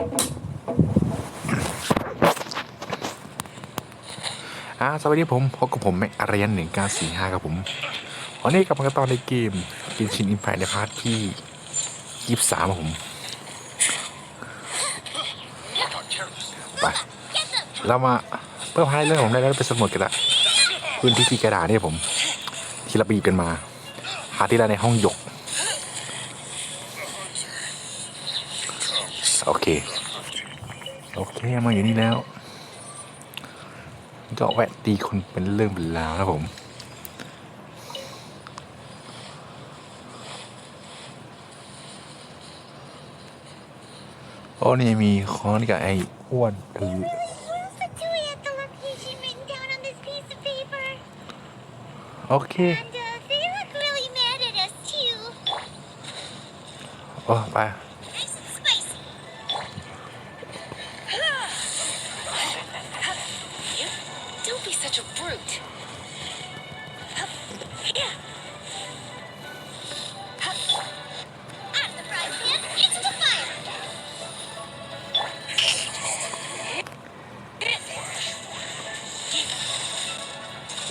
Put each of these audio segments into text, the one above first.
สวัสดีผมพบกับผมแม็กอารียน1945ครับผมวันนี้กลับมากันต่อในเกม Genshin Impact ในพาร์ทที่23ครับผมไปเรามาเพิ่มให้เรื่องผมได้แล้วเป็นสมุดกันละพื้นที่กระดาษนี่ผมที่เราไปหยิบกันมาหาที่เราในห้องหยกโอเคมาอยู่นี่แล้วก็แวะตีคนเป็นเรื่องเป็นราวนะผมโอ้นี่มีค้อนกับไอ้อ้วนถือโอเคโอ้ไป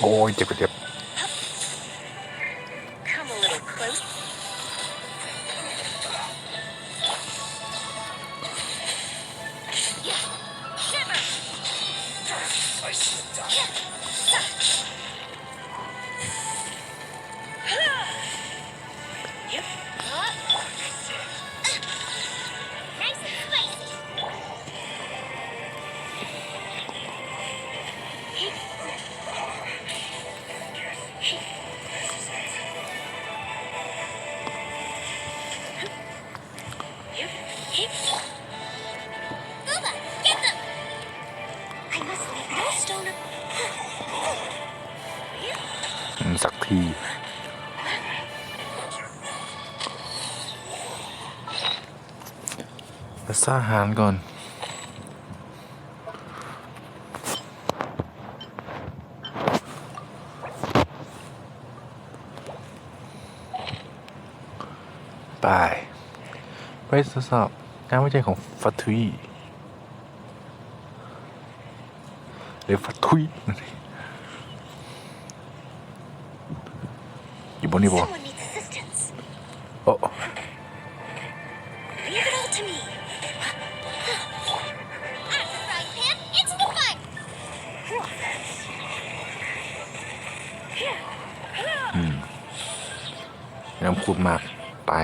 โอ้ยเจ็บสักทีไปซ่าอาหารก่อนไปทดสอบงานวิจัยของฟัตทุยหรือฟัตทุยอยู่บนนี้บ่โอ้น้ำขุ่นมากตาย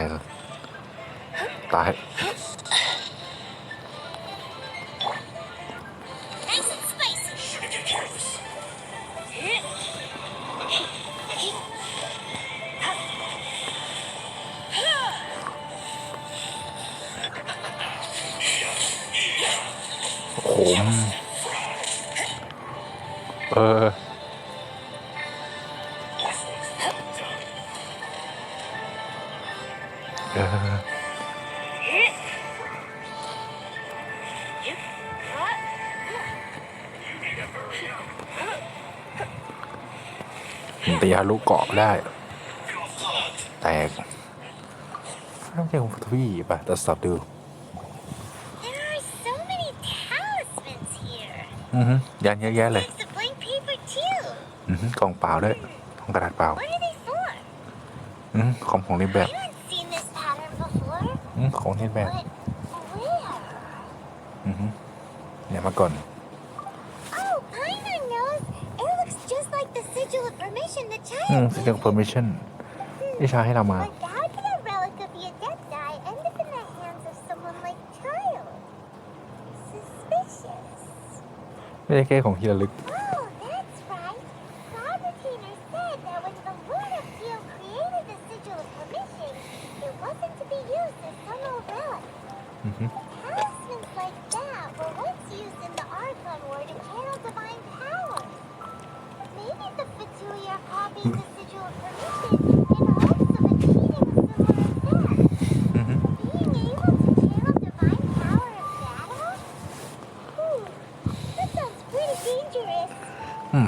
ขมตีฮารุเกาะได้แตกไม่ใช่ของทวีป่ะตรวจสอบดูยันเยอะแยะเลยกล่องเปล่าด้วยของกระดาษเปล่าของเล่นแบบของเล่นแบบเนี่ยมาก่อนsigil permission ที่ใช้ให้เรามาไม่ได้แค่ของที่ระลึก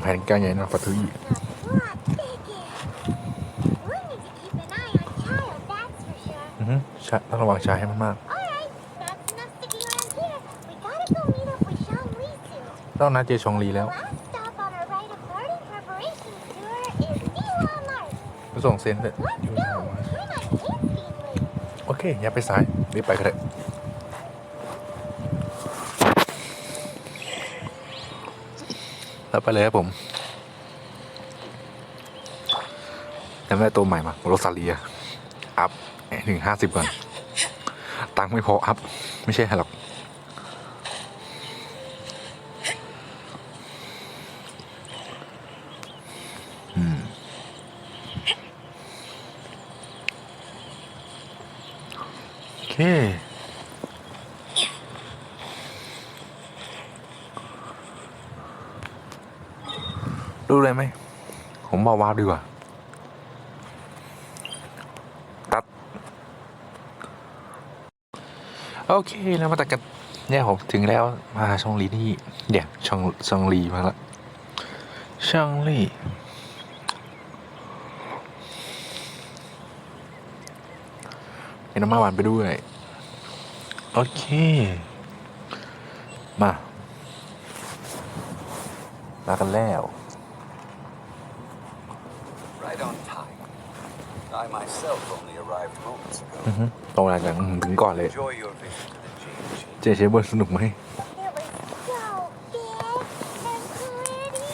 แผนการใหญ่นะฟัตทุยต้องระวังชายให้มันมาก ต้องนัดเจชงลีแล้ว ส่งเซ็นเลยโอเคอย่าไปสายรีบไปกันเลยแล้วไปเลยครับผมแล้วได้ตัวใหม่มาโรซาเลียอัพถึง50ก่อนตังค์ไม่พออัพไม่ใช่หรอกโอเคดูเลยไหมผมมาวาร์ปดีกว่าตัดโอเคแล้วมาตัดกันเนี่ยผมถึงแล้วมาชองลีนี่เนี่ยชองลีมาแล้วชองลีเป็นน้ำมันหวานไปด้วยโอเคมากันแล้ว Right on time. I myself only arrived moments ago. ตรงเวลาจังถึงก่อนเลย Enjoy your visit to the Genshin. เจเชเบิร์สนุกไหม It was so big and pretty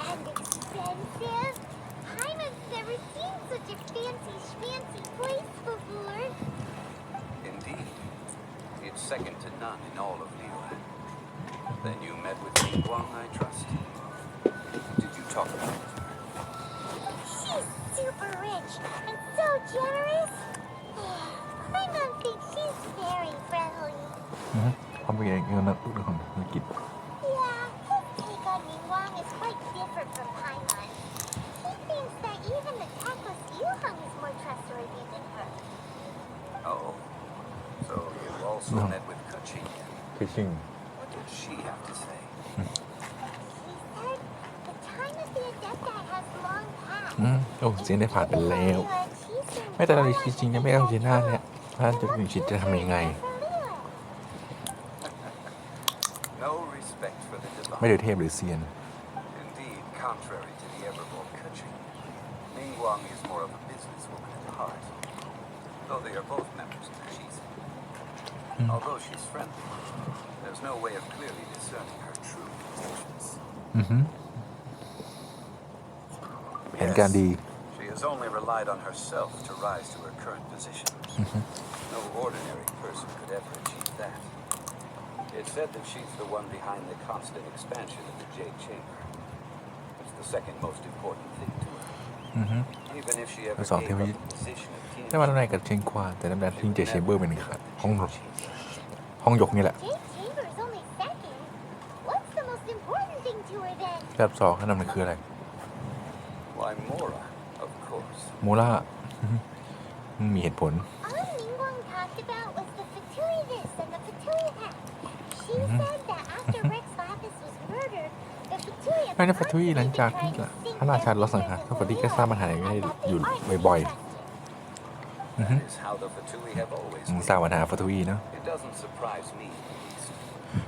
and expensive. Hyman's never seen such a fancy place before. Indeed. It's second to none in all of Liyue. Then you met with Guang, I trust. Did you talk about it? She's super rich and so generous. My mom thinks she's very friendly. ความเป็นอย่างนี้นะทุกคนธุรกิจ Yeah, his take on Ningguang is quite different from Paimon. He thinks that even the tactless Yuheng is more trustworthy than her. Oh. So you also met with Kuching. คือชิง What did she have to say? She said the time of the Adepti has long passed. โอ้เสียงได้ผ่านไปแล้ว ไม่แต่เราจริงๆยังไม่เอาเจน่าเนี่ยถ้าจะถึงชิดจะทำยังไง No respect for the ไม่ divine. ได้เทพหรือเซียน Indeed, contrary to the ever-bold Kuching, Ningguang is more of a businesswoman at heart. Though they are both members of the Shizen. Although she's friendly, there's no way of clearly discerning her true intentions. แผนการดี She has only relied on herself to rise to her current position. No ordinary person could ever achieve that. It's said that she's the one behind the constant expansion of the Jade Chamber. It's the second most important thing to her. Even if she ever gave up the position of king, ได้มาตำแหน่งกับเชงควาแต่ตำแหน่งที่เจเชเบอร์เป็นครับห้องยกนี่แหละ Jade Chamber is only second. What's the most important thing to her then? แบบสองขั้นตำแหน่งคืออะไร why Mora, of course. โมล่ามีเหตุผล All Ningguang talked about was the Fatui this and the Fatui that. She said that after Rex Lapis was murdered, the Fatui ไม่ได้ฟัตทุยหลังจากที่พระราชาลดสังหารก็ฟัตทุยก็สร้างปัญหาอย่างนี้อยู่บ่อย That is how the Fatui have always ๆสร้างปัญหาฟัตทุยเนาะ It doesn't surprise me, at least.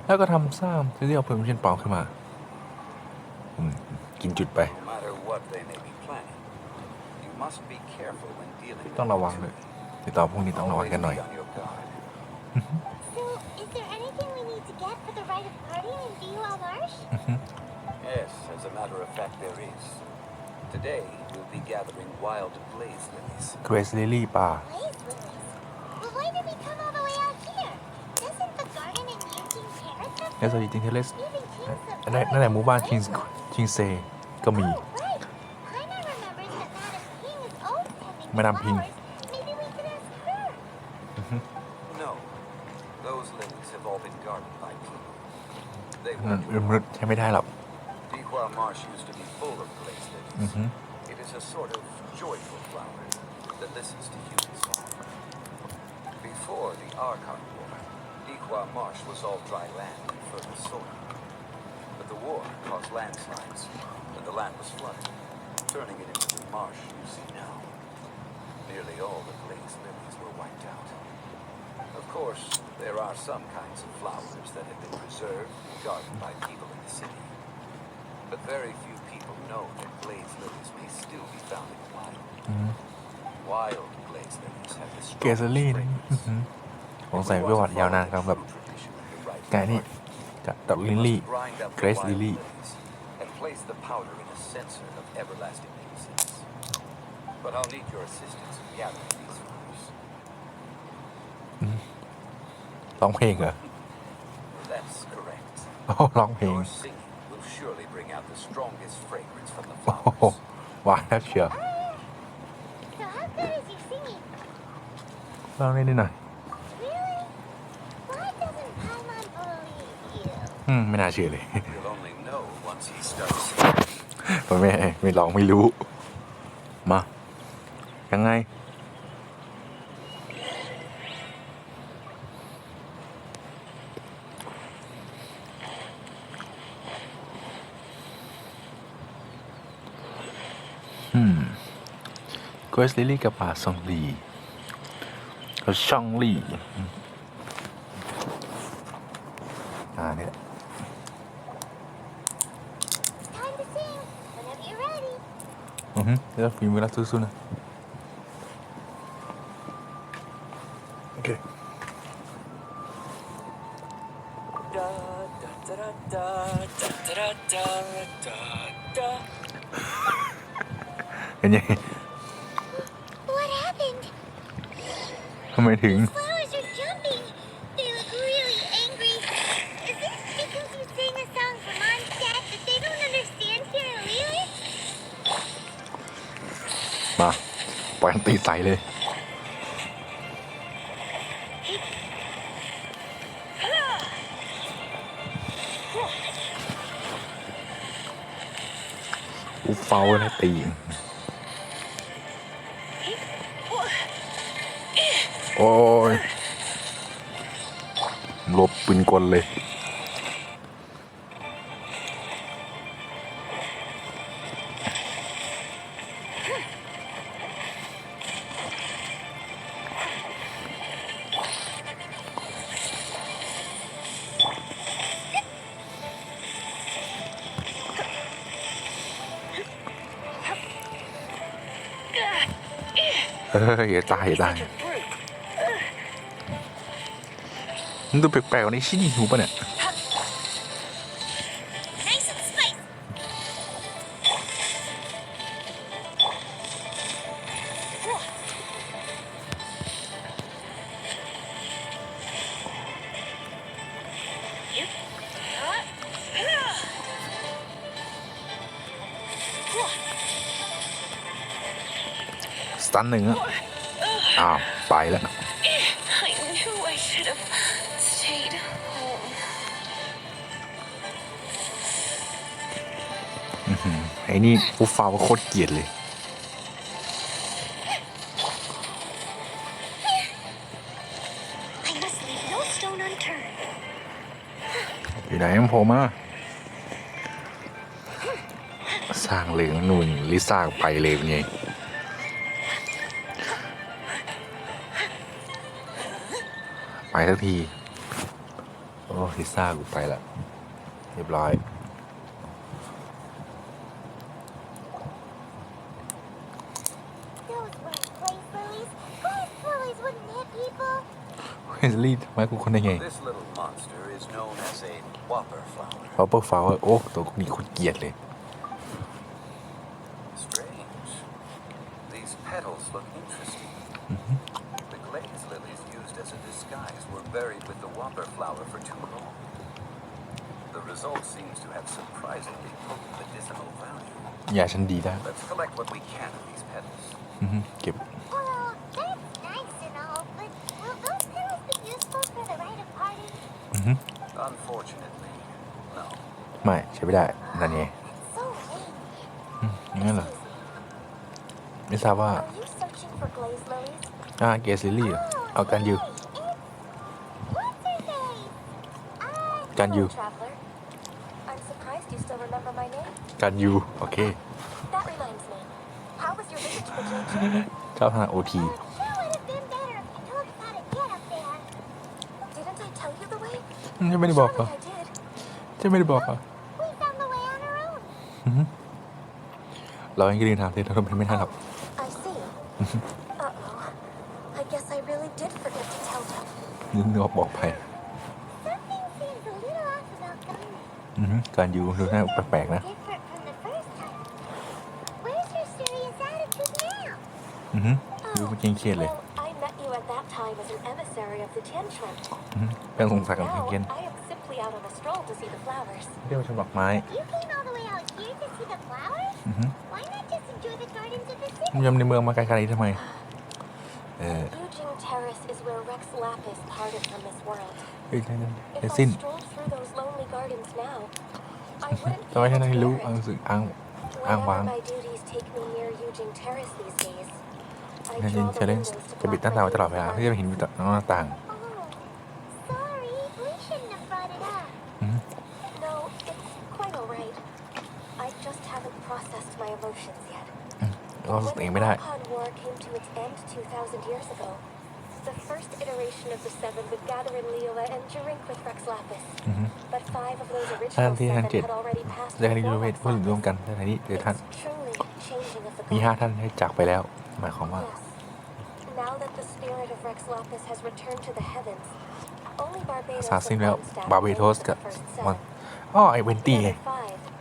แล้วก็ทำสร้างที่เรียกว่าเพอร์มิชันปลอมขึ้นมากินจุดไป No matter what they may be planning, you must be careful when dealing with ต้องระวังเลยติดต่อพวกนี้ต้องระวัง Always กันหน่อย be on your guard. So, is there anything we need to get for the rite of parting in Liyue Marsh? Yes, as a matter of fact, there is. Today, we'll be gathering wild blaze lilies. เกรซลิลี่ป่า Blaze lilies. Well, why did we come all the way out here? Doesn't the garden in Eugene Terrace have แล้วสวัสดีเทเลส even kings of นั่นแหละหมู่บ้านคิงเซก็มี Oh, right. Paimon remembers that Madame Ping is always tending Madame the Ping. flowers. Maybe we could ask her. No, those lilies have all been guarded by people. They นั่น were มนุษย์ใช้ไม่ได้หรอก Dihua Marsh used to be full of blaze lilies. It is a sort of joyful flower that listens to human song. Before the Archon War, Dihua Marsh was all dry land and fertile soil. But the war caused landslides, and the land was flooded, turning it into the marsh you see now. Nearly all the blaze lilies were wiped out. Of course, there are some kinds of flowers that have been preserved and gardened by people in the city. But very few people know that glaze lilies may still be found in the wild. Wild glaze lilies have the เกส strongest ลี่ fragrance. สงสัยประวัติยาวนานครับแบบไก่นี่จะดอกลิลลี่ Grind up เกร the ซ wild ลิลลี่ lilies and place the powder in a censer of everlasting innocence. But I'll need your assistance in gathering these flowers. ร้องเพลงเหรอ That's correct. โอ้ร้องเพลง Your singing will surely bring out the strongest fragrance from the โอ้โห flowers. ว้าวแล้วเชียว So how good is your singing? ร้องได้นิดหน่อย Really? Why doesn't Paimon believe you? ไม่น่าเชื่อเลย You'll only know once he starts singing. เพราะไม่ร้องไม่รู้ มายังไงเกรซลิลลี่กับป่าซองลีกับช่องลี่นี่แหละ Time to sing. Whenever you're ready. เดี๋ยวฝีมือรักสู้ๆนะโอเคเป็นยังไง What happened? ทำไมถึง Flowers are jumping. They look really angry. Is this because you sang a song for Mondstadt that they don't understand here in Liyue? มาปล่อยมันตีใส่เลยเฝ้าแล้วตีโอ้ยลบปืนกลเลย อย่าตายมันดูแปลกๆวันนี้ชินี่หูป่ะเนี่ย Nice and spicy.สตันหนึ่งอ่ะอ้าวไปแล้ว I knew I should have stayed home. ไอ้นี่ผู้ฟาวโคตรเกลียดเลย I must leave no stone unturned. อยู่ไหนมันโผล่มาสร้างเหลืองหนุ่นลิซ่าไปเลยเป็นไงไปสักทีโอ้ลิซ่ากูไปละเรียบร้อย Those weren't glaze lilies. Glaze lilies wouldn't hit people. เฮนรี่ทำไมกูคนได้ไง This little monster is known as a whopper flower. พอเปิดฟาวโอ้ตัวนี้โคตรเกลียดเลย Strange. These petals look interesting. The glaze lilies used as a disguise were buried with the whopper flower for too long. The result seems to have surprisingly potent medicinal value. ยาฉันดีได้ Let's collect what we can of these petals. เก็บ Well, that's nice and all, but will those petals be useful for the rite of party? Unfortunately, no. ไม่ใช้ไม่ได้นั่นไง So lame. งั้นเหรอไม่ทราบว่า Are you searching for glaze lilies? เกสลิลลี่เอากันอยู่ What's her name? Can you? Traveler. I'm surprised you still remember my name. กันอยู่โอเค That reminds me. How was your visit to the Genshin? เจ้าทางโอที That would have been better if you told us how to get up there. จะไม่ได้บอกเหรอ Surely I did. จะไม่ได้บอกเหรอ We found the way on our own. เราเองก็เดินทางเสร็จเราไม่ทันหรอก I see. Uh-oh. I guess I really did forget to tell them. นึกว่าบอกไป Something seems a little off about Gunny. การอยู่ดูหน้าแปลกๆนะ Different from the first time. Where's your serious attitude now? ดูมันเครียดเลย Well, I met you at that time as an emissary of the Tianquan. ยังสงสัยกับ Now, เคียน I am simply out on a stroll to see the flowers. เรียกว่าชมดอกไม้ You came all the way out here to see the flowers? Why not just enjoy the gardens of the city? ยำในเมืองมาไกลๆนี้ทำไม Yujing Terrace is where Rex Lapis parted from this world. เฮ้ยนั่น If สิ้น I strolled through those lonely gardens now, I wouldn't ทำไม be ท่าน able ไม่ to รู้ bear it. รู้สึกอ้าง Whenever ว้าง my duties take me near Yujing Terrace these days, I นั่นเอง draw จะ the เล่น windows to จะปิด block หน้าต่างไว้ my ตลอด view เวลา from เพื่อจะไม่เห็นหน้าต่าง Oh, sorry. We shouldn't have brought it up. No, it's quite alright. I just haven't processed my emotions yet. เรารู้สึก When เอง the ไม่ได้ Archon War came to its end 2,000 years ago, the first iteration of the Seven would gather in Liyue and drink with Rex Lapis. But 5 of those ท่าน original ที่ท่าน 7 เจ็ด had already passed เรียกให้ before ดูเวท Rex พูดรวม Lapis. กันในที่เดี๋ยวท่าน It's truly a changing of the มี guard. 5 ท่านให้จากไปแล้ว หมายความว่า Yes. Now that the spirit of Rex Lapis has returned to the heavens, only Barbados ศาสตร์สิ้นแล้ว and Mondstadt บาเบโทส remain กับ of the first มัน 7. อ๋อไอเวนตี้ The ไง other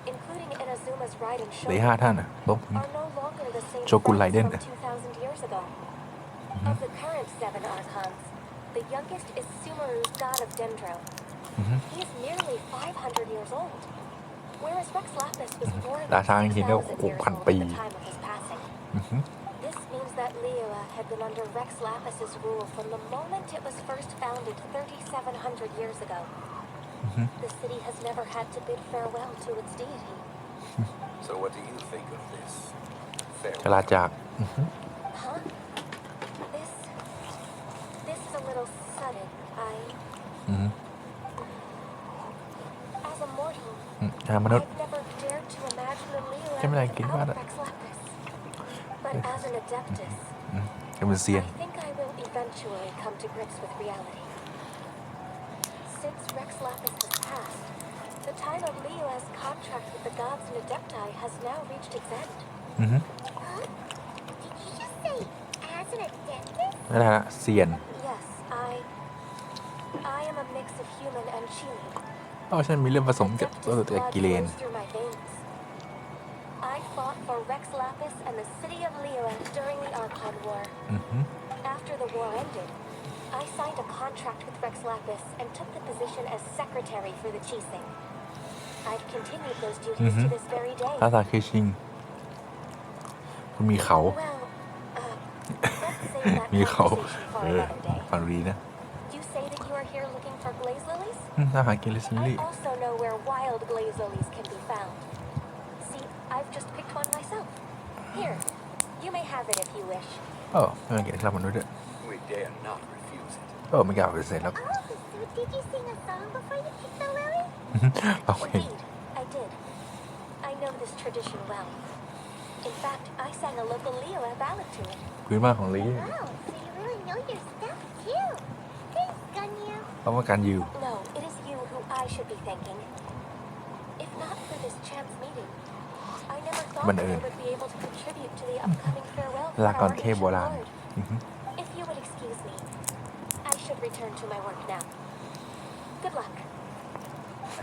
5, including Inazuma's ride and เหลือ show, 5 ท่านอ่ะลบ are no longer the same Shogun friends Raiden. from 2,000 years ago. Of the current 7 Archons, the youngest is Sumeru's god of Dendro. He is nearly 500 years old, whereas Rex Lapis was more than ราชาจริงๆก็ 6,000 years old 6,000 at ปี the time of his passing. This means that Liyue had been under Rex Lapis's rule from the moment it was first founded 3,700 years ago. The city has never had to bid farewell to its deity. So what do you think of this? ชลาจาก Huh? This is a little sudden. As a mortal, มนุษย์ I've never dared to imagine a Liyue Cái này kín quá without đấy. Rex Lapis. But as an adeptus, จะเป็นเซียน I think I will eventually come to grips with reality. Since Rex Lapis has passed, the time of Liyue's contract with the gods and adepti has now reached its end. Huh? Did you just say as an adeptus? นั่นแหละเซียน Yes, I am a mix of human and Chili. อ๋อฉันมีเรื่องผสมกับ Adeptus กับ blood กิเลน flows through my veins. I fought for Rex Lapis and the city of Liyue during the Archon War. After the war ended, I signed a contract with Rex Lapis and took the position as secretary for the Chising. I've continued those duties to this very day. ท่าทางคือชิง คุณมีเขา Well, let's save that มีเขา conversation for another day. ฟังดีนะ You say that you are here looking for glaze lilies? ถ้าหากินเลสซิ I ลี่ also know where wild glaze lilies can be found. See, I've just picked one myself. Here, you may have it if you wish. เออไม่เกี่ยวกับมนุษย์ด้วย We dare not refuse it. เออไม่กล้าไปเสร็จแล้ว Oh, so did you sing a song before you picked the lily? เราเห็น Indeed, I did. I know this tradition well. In fact, I sang a local Liyue ballad to it. พื้นบ้านของลี Wow, so you really know your stuff too. Thanks, Gunyu. เพราะว่าการยิว No, it is you who I should be thanking. If not for this chance meeting, I never thought that I would be able to contribute to the upcoming farewell for ลาก่อน our เทพ ancient โบราณ lord. If you would excuse me, I should return to my work now. Good luck.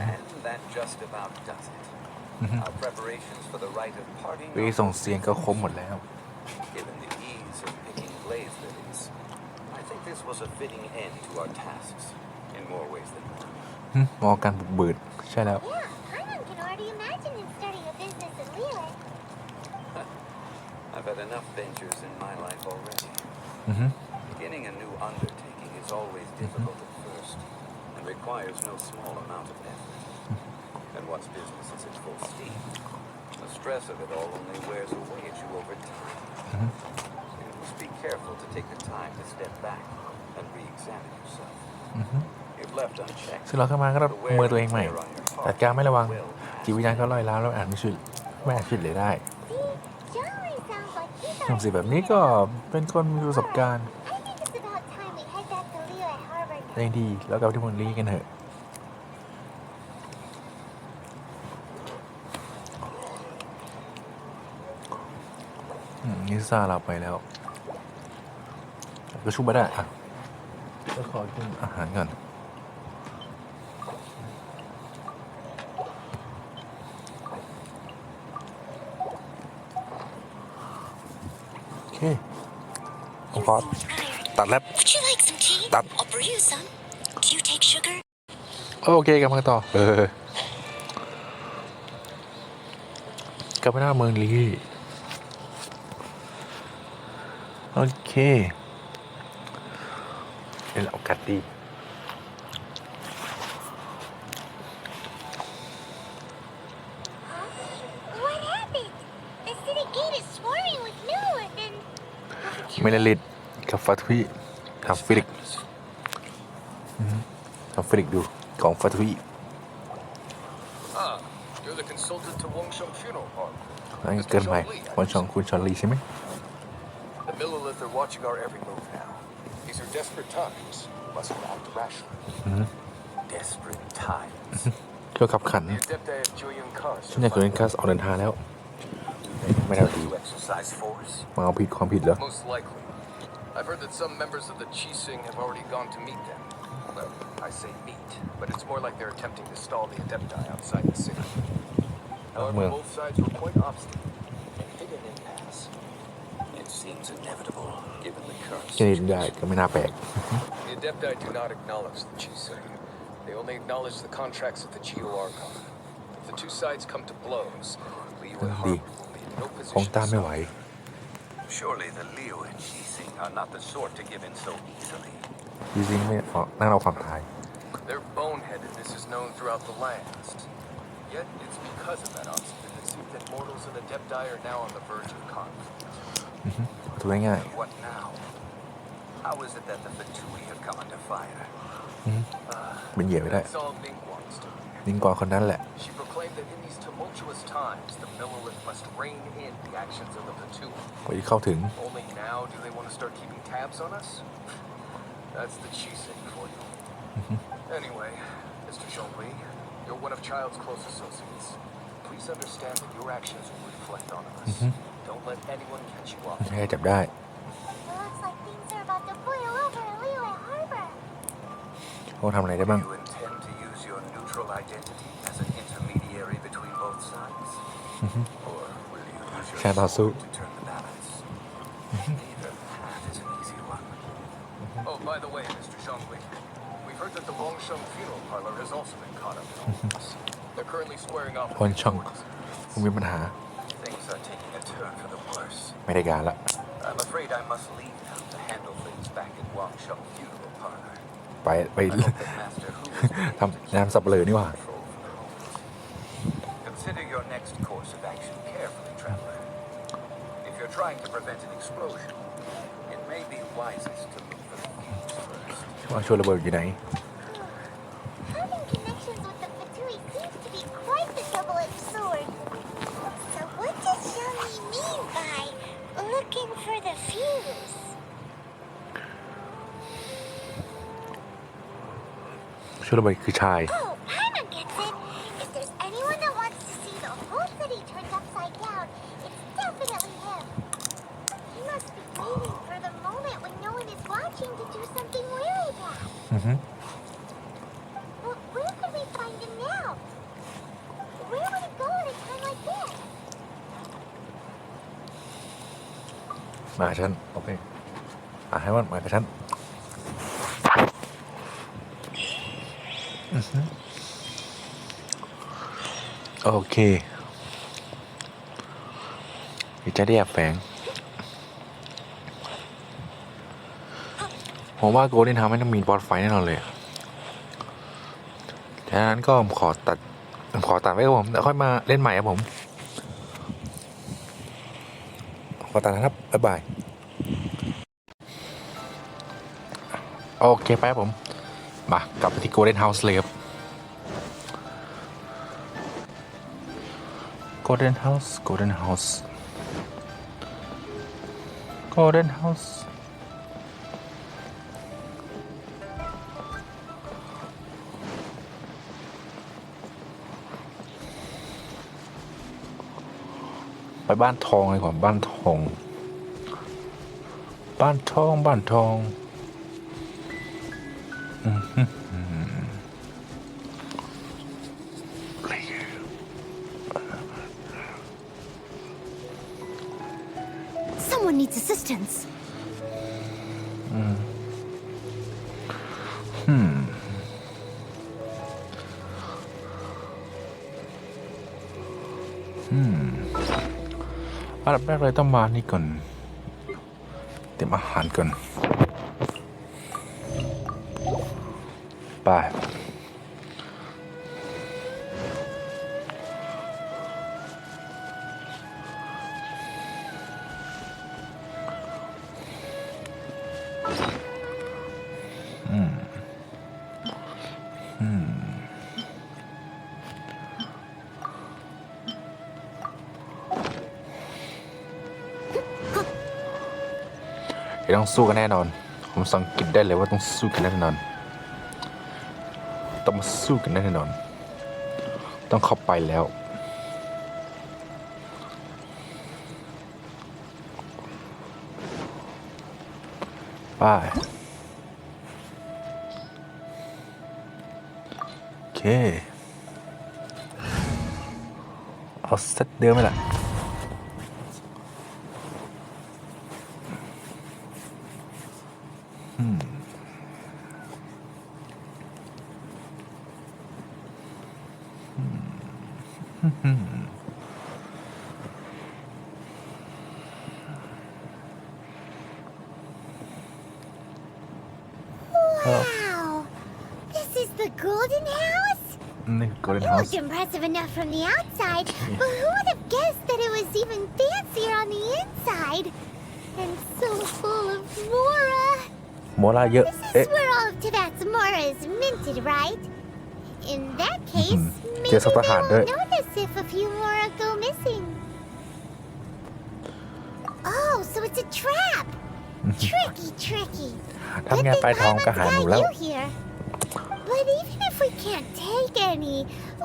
And that just about does it. Our preparations for the rite of parting ไปส่งเสียงก็ครบหมดแล้ว given the ease of picking blaze lilies. I think this was a fitting end to our tasks in more ways than one. มองการบุกเบิดใช่แล้ว Yeah, Paimon can already imagine him starting a business in Liyue. I've had enough ventures in my life already. Beginning a new undertaking is always difficult at first and requires no small amount of effort. And once business is in full steam, the stress of it all only wears away at you over time. You must be careful to take the time to step back and re-examine yourself. If left unchecked, ซึ่งเราเข้ามาก็ต้อง the มือ wear ตัวเอง and ใหม่ tear on your จัด heart การไม่ระวัง will จิตวิญญาณก็ลอยล้าวแล้วอ่านไม่ช่วยเหลือได้ See, Joey sounds like he's ทำสิ่งแบบนี้ก็เป็นคนมีประสบการณ์ I think it's about time we head back to Liyue Harbor now. ได้ดีแล้วกลับที่เมืองลีกันเถอะ But นิซ่าเราไปแล้ว ก็ชุบไม่ได้อ่ะก็ขอกินอาหารก่อนโอเคผมขอตัดแล้ว Would you like some tea? That- I'll brew you some. Do you take sugar? โอเคกลับมาต่อกลับมาหน้าเมืองลีโอเคเป็นโอกาสดี What happened? The city gate is swarming with Liyue and... เมเนลิดกับฟาทุยทำฟิลิกทำฟิลิกดูของฟาทุย Ah, you're the consultant to Wangsheng Funeral Park. นั่นเกินไปวันชองคุณชอนลีใช่ไหม The Millilith are watching our every move now. These are desperate times. Must act rationally. Desperate times. เกี่ยวกับขัน The Adepti of Jueyun Cars ฉันอยากจะเล่นคลาสออกเดินทางแล้ว ไม่ได้ดี to exercise force. มาเอาผิดความผิดเหรอ Most likely. I've heard that some members of the Qixing have already gone to meet them. Well, I say meet, but it's more like they're attempting to stall the Adepti outside the city. However, Well. both sides were quite obstinate and hit an impasse. It seems inevitable, given the current จะเล่นได้ก็ไม่น่าแปลก The Adepti do not acknowledge the Qixing. They only acknowledge the contracts of the Geo Archon. If the two sides come to blows, Liyue and Di. Harper will be in no คง position ต้าน to ไม่ไหว stop. Surely the Liyue and Qixing are not the sort to give in so easily. จริงๆไม่นั่งเราความตาย Their boneheadedness is known throughout the lands. Yet it's because of that obstinacy that mortals and Adepti are now on the verge of conflict. ตัวง่าย What now? How is it that the Fatui have come under fire? ๆเป็นเหยื่อไม่ได้ That's all Ming wants to hear. ยิงกว่าคนนั้นแหละ She proclaimed that in these tumultuous times, the Millilith must rein in the actions of the Fatui. กว่าจะเข้าถึง Only now do they want to start keeping tabs on us? That's the Qixing for you. Anyway, Mr. Zhongli, you're one of Child's close associates. Please understand that your actions will reflect on us. Don't let anyone catch you off. แค่จับได้ Looks like things are about to boil over in Liyue Harbor. เขาทำอะไรได้บ้าง You intend to use your neutral identity as an intermediary between both sides? Or will you use your แค่ต่อสู้ sword to turn the balance? Neither path is an easy one. Oh, by the way, Mr. Zhongli, we've heard that the Longsheng funeral parlor has also been caught up in all this. They're currently squaring off with the Longsheng. authorities. ผมมีปัญหา Things are taking a turn for the worse. ไม่ได้การละ I'm afraid I must leave now to handle things back at Longsheng funeral parlor. ไป I hope that Master Hu is willing ทำงานสับเปลือนี่หว่า control for the moment. Consider your next course of action carefully, traveler. If you're trying to prevent an explosion, it may be wisest to look for the fuse first. ว่าชวนระเบิดอยู่ไหน Having connections with the Fatui seems to be quite the double-edged sword. So what does Xiaomi mean by looking for the fuse? ชวนระเบิดคือชาย Oh, Paimon gets it. If there's anyone that wants to see the whole city turned upside down, it's definitely him. He must be waiting for the moment when no one is watching to do something really bad. อือฮึ Well, where could we find him now? Where would he go at a time like this? มาหาฉันโอเคให้มันมากับฉันโอเคจะได้แอบแฝงผมว่าโกลเด้นทาวน์ไม่ต้องมีบอสไฟแน่นอนเลยฉะนั้นก็ผมขอตัดไว้ครับผมแล้วค่อยมาเล่นใหม่ครับผมขอตัดนะครับบ๊ายบายโอเคไปครับผมมากลับไปที่โกลเด้นเฮาส์เลยครับโกลเด้นเฮาส์โกลเด้นเฮาส์โกลเด้นเฮาส์ไปบ้านทองเลยก่อนบ้านทอง บ้านทองบ้านทอง Someone needs assistance. Hmm. อันดับแรกเลยต้องมานี่ก่อนเตรียมอาหารก่อนไปต้องสู้กันแน่นอนผมสังเกตได้เลยว่าต้องสู้กันแน่นอนต้องมาสู้กันแน่นอนต้องเข้าไปแล้วไปโอเคเอาเซตเดิมไปละWow! This is the Golden House? นี่คือ Golden It House looked impressive enough from the outside, but who would have guessed that it was even fancier on the inside? And so full of Mora. โมลาเยอะ This is where all of Tibet's Mora is minted, right? In that case, maybe เจอสัตว์ท they หารด้วย won't notice if a few Mora go missing. Oh, so it's a trap. Tricky. ทำงานปลายทองก็หาหนูแล้ว You here. But even if we can't take any,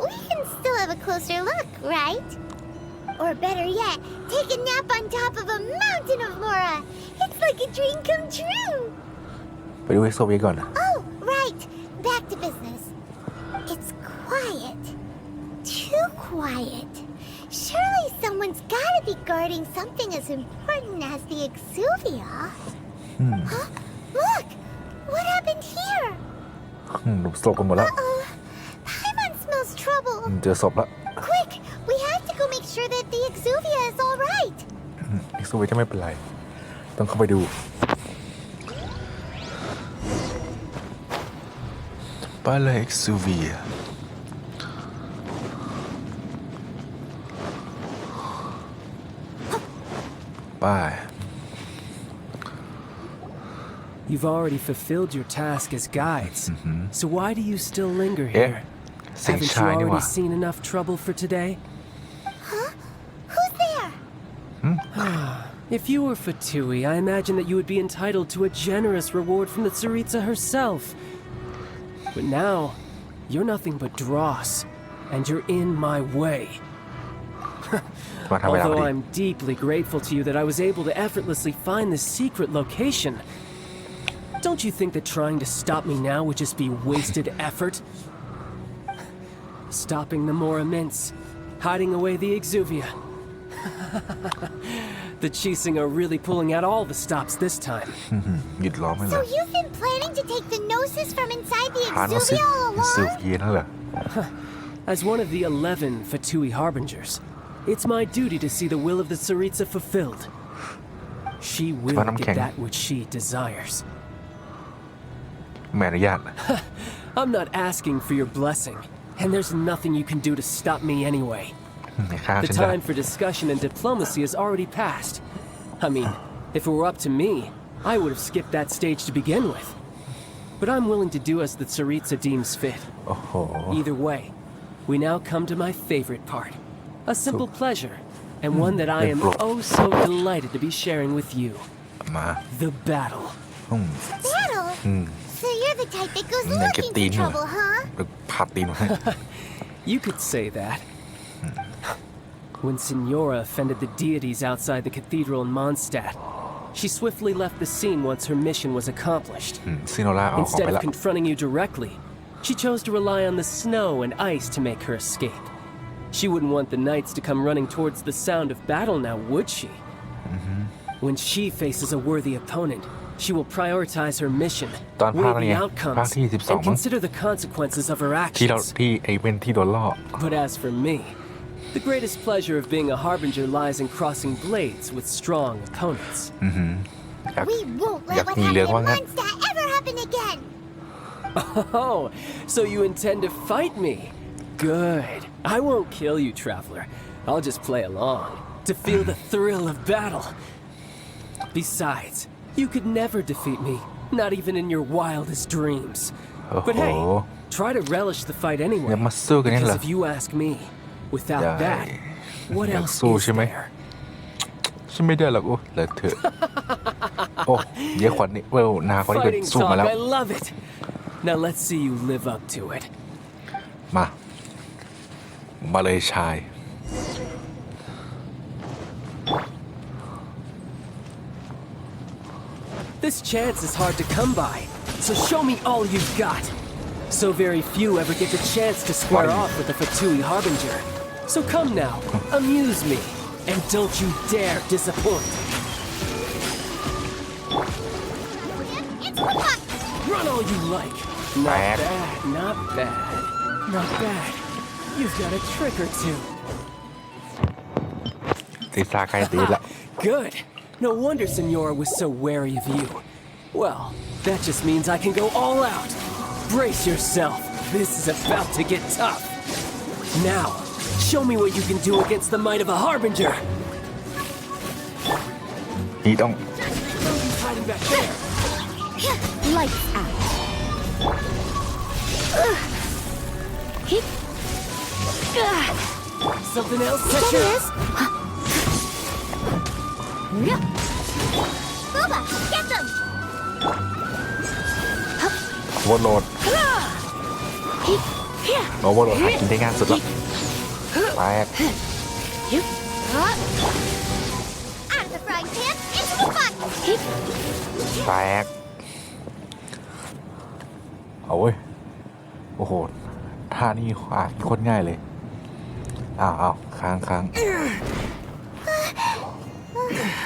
we can still have a closer look, right? Or better yet, take a nap on top of a mountain of Mora. It's like a dream come true. ไปดูเอ็กโซเวียก่อนนะ Oh, right. Back to business. It's quiet. Too quiet. Surely someone's gotta be guarding something as important as the Exuvia. Huh? Look! What happened here? หนูศพกันหมดแล้ว Uh-oh. Paimon smells trouble. เจอศพแล้ว Quick! We have to go make sure that the Exuvia is all right. เอ็กโซเวียจะไม่เป็นไรต้องเข้าไปดูไปเลยเอ็กโซเวียไป You've already fulfilled your task as guides, so why do you still linger เอ๊ะ here? สิง Haven't ชาย you นี่ห already ว่า seen enough trouble for today? Huh? Who's there? If you were Fatui, I imagine that you would be entitled to a generous reward from the Tsaritsa herself. But now, you're nothing but dross, and you're in my way. มาทำเวลาพอ Although ดี I'm deeply grateful to you that I was able to effortlessly find this secret location, don't you think that trying to stop me now would just be wasted effort? Stopping the Mora mints, hiding away the Exuvia. The Chising are really pulling out all the stops this time. หยุดร้องไม่เล So ย you've been planning to take the Gnosis from inside the หาโนซิ Exuvia all ซู along? เวียนั่นเหรอ As one of the 11 Fatui harbingers, it's my duty to see the will of the Tsaritsa fulfilled. She will Madam get King. that which she desires. ไม่อนุญาต I'm not asking for your blessing, and there's nothing you can do to stop me anyway. ไม่ฆ่า The ฉันได้ time for discussion and diplomacy has already passed. I mean, if it were up to me, I would have skipped that stage to begin with. But I'm willing to do as the Tsaritsa deems fit. โอ้โห Either way, we now come to my favorite part. A simple pleasure, and one that I am oh so delighted to be sharing with you. มา The battle. อืม Battle? So you're the type that goes นั่นแก looking ตีน for หนู trouble, huh? ผัดตีนมาให้ You could say that. When Signora offended the deities outside the cathedral in Mondstadt, She swiftly left the scene once her mission was accomplished. ซิโนล่าเอาออก Instead ไป of ละ confronting you directly, she chose to rely on the snow and ice to make her escape. She wouldn't want the knights to come running towards the sound of battle now, would she? When she faces a worthy opponent, she will prioritize her mission, ตอนภาค weigh นี้ the ภาค outcomes, ที่ 12 and มั้ง consider the consequences of her ที่เรา actions. ที่ไอเป็นที่โดนล่อ But as for me, the greatest pleasure of being a harbinger lies in crossing blades with strong opponents. อยาก We won't อยาก let what มีเรื่อง happened ว่า in งั้น Mondstadt ever happen again! Oh, so you intend to fight me? Good. I won't kill you, traveler. I'll just play along to feel the thrill of battle. Besides, you could never defeat me, not even in your wildest dreams. But hey, try to relish the fight อ anyway. ยากมาสู้กันนี่เหร Because อ if you ask me, without ได้ that, what อยาก else สู้ is ใช่ไหม there? ฉันไม่ได้หรอกโอ้เหลือเถอะ โอ้เดี๋ยวขวัญนี่เวลนาคนนี้เป็น Fighting สู้มา talk, แล้ว I love it. Now let's see you live up to it. มาเลยชาย This chance is hard to come by, so show me all you've got. So very few ever get the chance to square Fine. off with the Fatui Harbinger. So come now, amuse me, and don't you dare disappoint. It's the box! Run all you like. Not Bad. bad, not bad, not bad. You've got a trick or two. ศีรษะใครตีละ Good. No wonder Senora was so wary of you. Well, that just means I can go all out. Brace yourself. This is about to get tough. Now, show me what you can do against the might of a harbinger. นี่ต้อง Who's hiding back there? Lights out. Something else? There Catcher? it is. Boba, get them! โวอร์โหลดโอเวอร์โหลดหากินได้ง่ายสุดละแตก Out of the frying pan, into the pot! แตกเอาเว้ย โอ้โห ท่านี้โคตรง่ายเลย อ้าวค้าง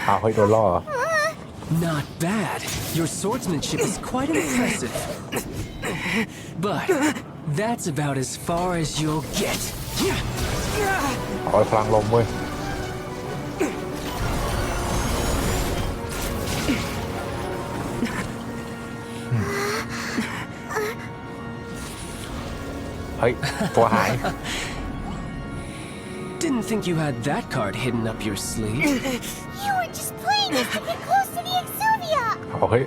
อ้าวเฮ้ยโดนล่อเหรอ Not bad. Your swordsmanship is quite impressive. But that's about as far as you'll get. เอาไว้พลังลมเว้ย เฮ้ย ตัวหาย Didn't think you had that card hidden up your sleeve. You were just playing us to get close to the Exuvia! เอาเฮ้ย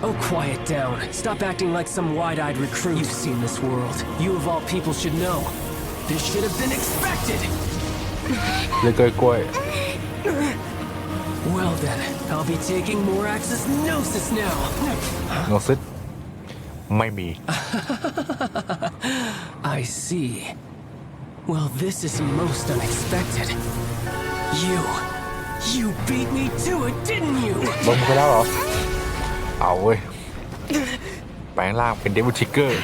Oh, quiet down. Stop acting like some wide-eyed recruit. You've seen this world. You of all people should know. This should have been expected. เลยกล้วย Well then, I'll be taking Morax's Gnosis now. โนซิสไม่มี I see. Well, this is most unexpected. You beat me to it, didn't you? ลงไปแล้วเหรอ เอาเว้ย แปลงร่างเป็นเดวิลทิกเกอร์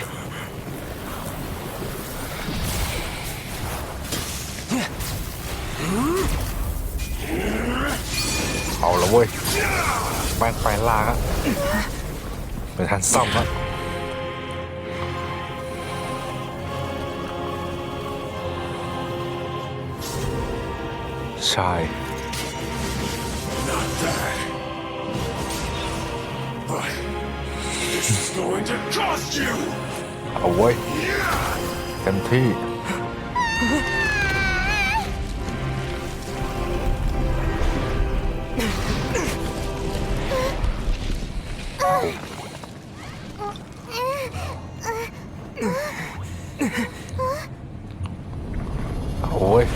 เอาละเว้ย แปลงร่างอะเป็นทันซ่อมอะใช่ This is going to cost you! เอาเว้ย เต็มที่ เอาเว้ย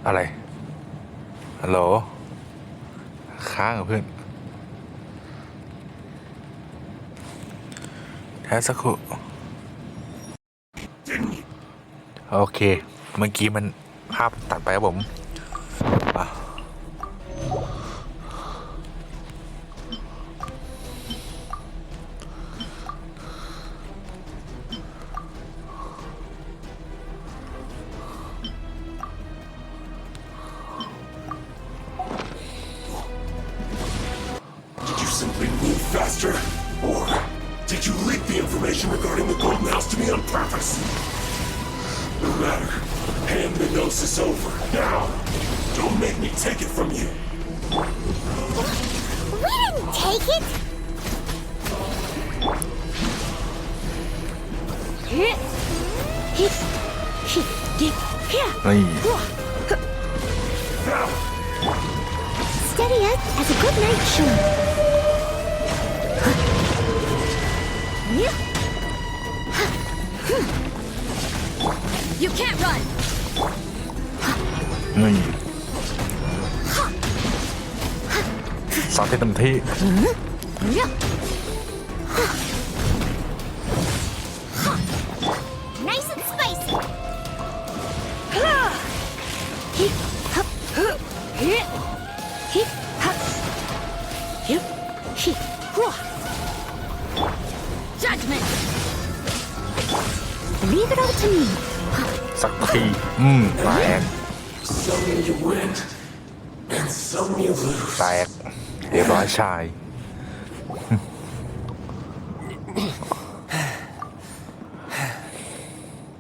อะไร ฮัลโหล ค้างเหรอเพื่อนแค่สักครู่ โอเคเมื่อกี้มันภาพตัดไปครับผมอ่ะ Did you simply move faster? Or did you leak the information regarding the Golden House to me on purpose? No matter. Hand the gnosis over. Now! Don't make me take it from you. We didn't take it! นี่ Now! Steady us as a good night show. You can't run. นี่สอนที่เต็มที่ Nice and spicy. Judgment. Leave it all to me. สักทีแตก Some you win, and some you lose. แตกเรียบร้อยชาย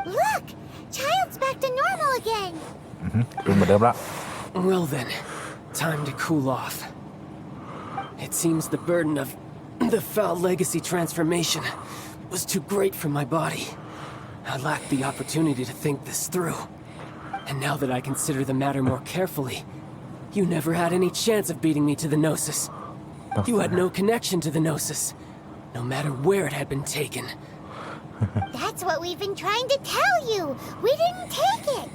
Look! Child's back to normal again. เป็นเหมือนเดิมละ Well then, time to cool off. It seems the burden of the foul legacy transformation was too great for my body. I lacked the opportunity to think this through. And now that I consider the matter more carefully, you never had any chance of beating me to the Gnosis. You had no connection to the Gnosis, no matter where it had been taken. That's what we've been trying to tell you. We didn't take it.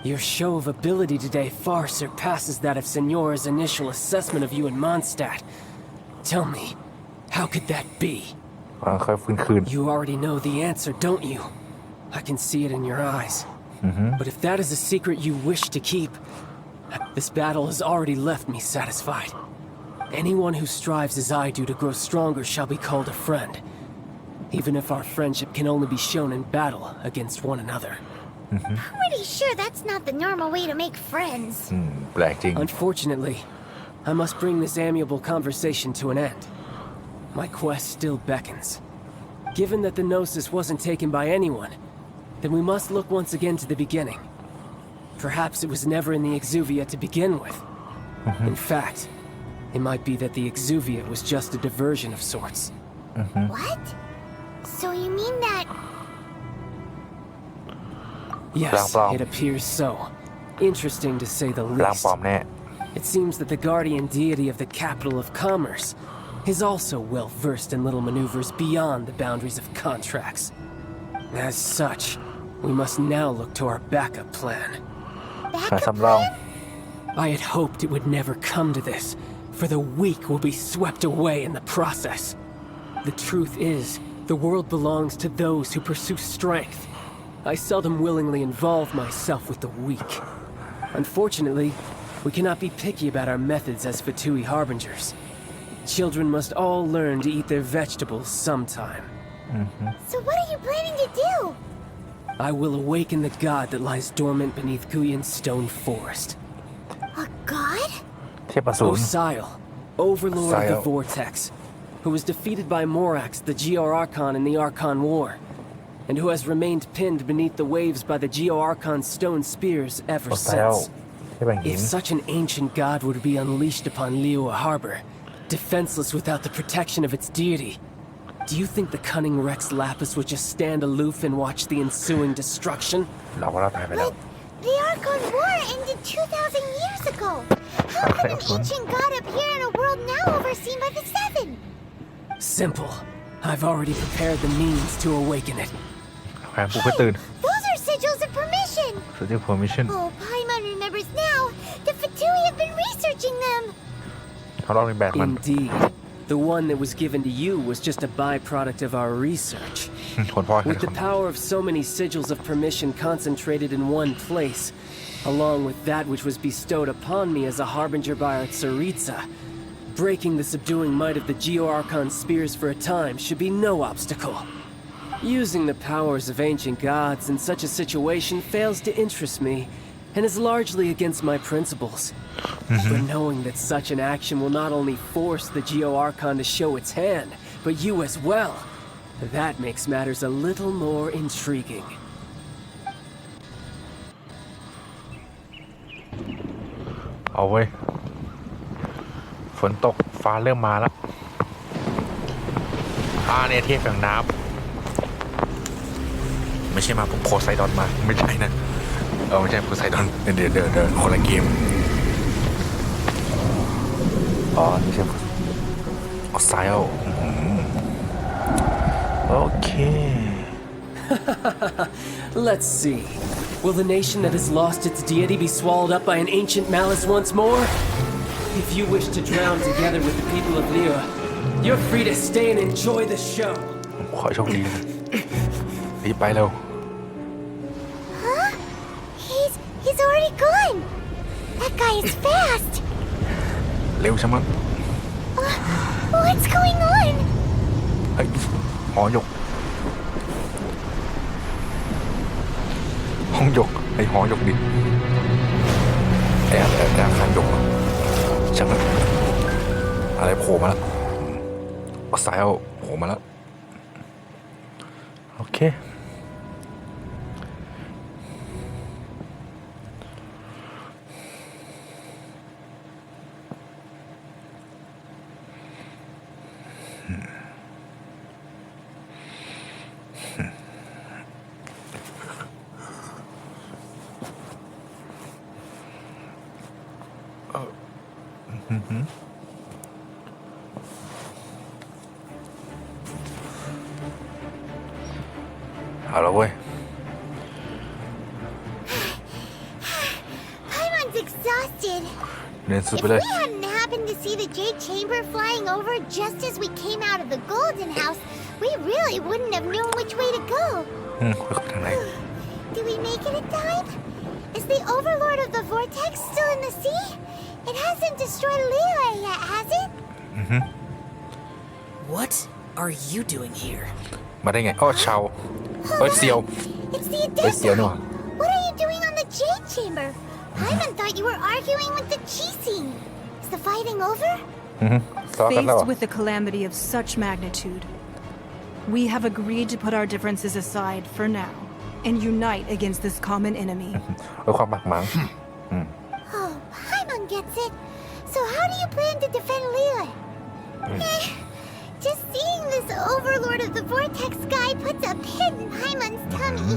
Your show of ability today far surpasses that of Signora's initial assessment of you in Mondstadt. Tell me, how could that be? ค่อยฟื้นคืน You already know the answer, don't you? I can see it in your eyes. But if that is a secret you wish to keep, this battle has already left me satisfied. Anyone who strives as I do to grow stronger shall be called a friend, even if our friendship can only be shown in battle against one another. Pretty sure that's not the normal way to make friends. แปลกจริง Unfortunately, I must bring this amiable conversation to an end. My quest still beckons. Given that the Gnosis wasn't taken by anyone, then we must look once again to the beginning. Perhaps it was never in the Exuvia to begin with. In fact, it might be that the Exuvia was just a diversion of sorts. What? So you mean that... Yes, Blam. it appears so. Interesting to say the ร่าง least. ปลอมแน่ It seems that the guardian deity of the capital of commerce is also well versed in little maneuvers beyond the boundaries of contracts. As such, we must now look to our backup plan. แผน Backup สำรอง plan? I had hoped it would never come to this, for the weak will be swept away in the process. The truth is, the world belongs to those who pursue strength. I seldom willingly involve myself with the weak. Unfortunately, we cannot be picky about our methods as Fatui harbingers. Children must all learn to eat their vegetables sometime. So what are you planning to do? I will awaken the god that lies dormant beneath Guyan's stone forest. A god? เทพอสูร Osile, overlord of the Osile. Vortex, who was defeated by Morax, the Geo-Archon in the Archon War, and who has remained pinned beneath the waves by the Geo-Archon stone spears ever โอไซเอล since. เทพแห่งหิน If such an ancient god were to be unleashed upon Liyue Harbor, defenseless without the protection of its deity, do you think the cunning Rex Lapis would just stand aloof and watch the ensuing destruction? เราก็เราตายไปแล้ว But the Archon War ended 2,000 years ago. How could an ancient god appear in a world now overseen by the Seven? Simple. I've already prepared the means to awaken it. แผนปลุกให้ตื่น Those are sigils of permission. สุดที่ permission Oh, Paimon remembers now. The Fatui have been researching them. เขาลองเรียนแบบมัน Indeed. The one that was given to you was just a byproduct of our research. คนพ่อ With the power of so many sigils of permission concentrated in one place, along with that which was bestowed upon me as a harbinger by our Tsaritsa, breaking the subduing might of the Geo-Archon spears for a time should be no obstacle. Using the powers of ancient gods in such a situation fails to interest me, and is largely against my principles. But knowing that such an action will not only force the Geo-Archon to show its hand, but you as well, that makes matters a little more intriguing. เอาเว้ยฝนตกฟ้าเริ่มมาแล้วเนี่ยเทียบกับน้ำไม่ใช่มาผมโพไซดอนมาไม่ใช่นะไม่ใช่โพไซดอนเดี๋ยวคนละเกมนี่ใช่ไซโอโอเค Let's see. Will the nation that has lost its deity be swallowed up by an ancient malice once more? If you wish to drown together with the people of Liyue, you're free to stay and enjoy the show. ขอโชคดีนะรีบไปเร็ว Huh? He's already gone. That guy is fast. เร็วใช่ไหม What's going on? เฮ้ยหอยกห้องยกไอหอยกดิแอบข้างยกใช่ไหมอะไรโผล่มาแล้วสายเอาโผล่มาแล้วโอเคเอาละเว้ย Paimon's exhausted. เดินสุด If ไปเลย we hadn't happened to see the Jade Chamber flying over just as we came out of the Golden House, we really wouldn't have known which way to go. คุยกับทางไหน Did we make it in time? Is the Overlord of the Vortex still in the sea? It hasn't destroyed Liyue yet, has it? What are you doing here? มาได้ไงชาวเซียว It's the Where's the other Adepta. one? What are you doing on the Jade Chamber? Paimon thought you were arguing with the Chising. Is the fighting over? ทะเลาะกันแล้ว Faced with a calamity of such magnitude, we have agreed to put our differences aside for now and unite against this common enemy. ความบากหมาง Oh, Paimon gets it. So how do you plan to defend Liyue? Just seeing this Overlord of the Vortex guy puts a pit in Paimon's tummy,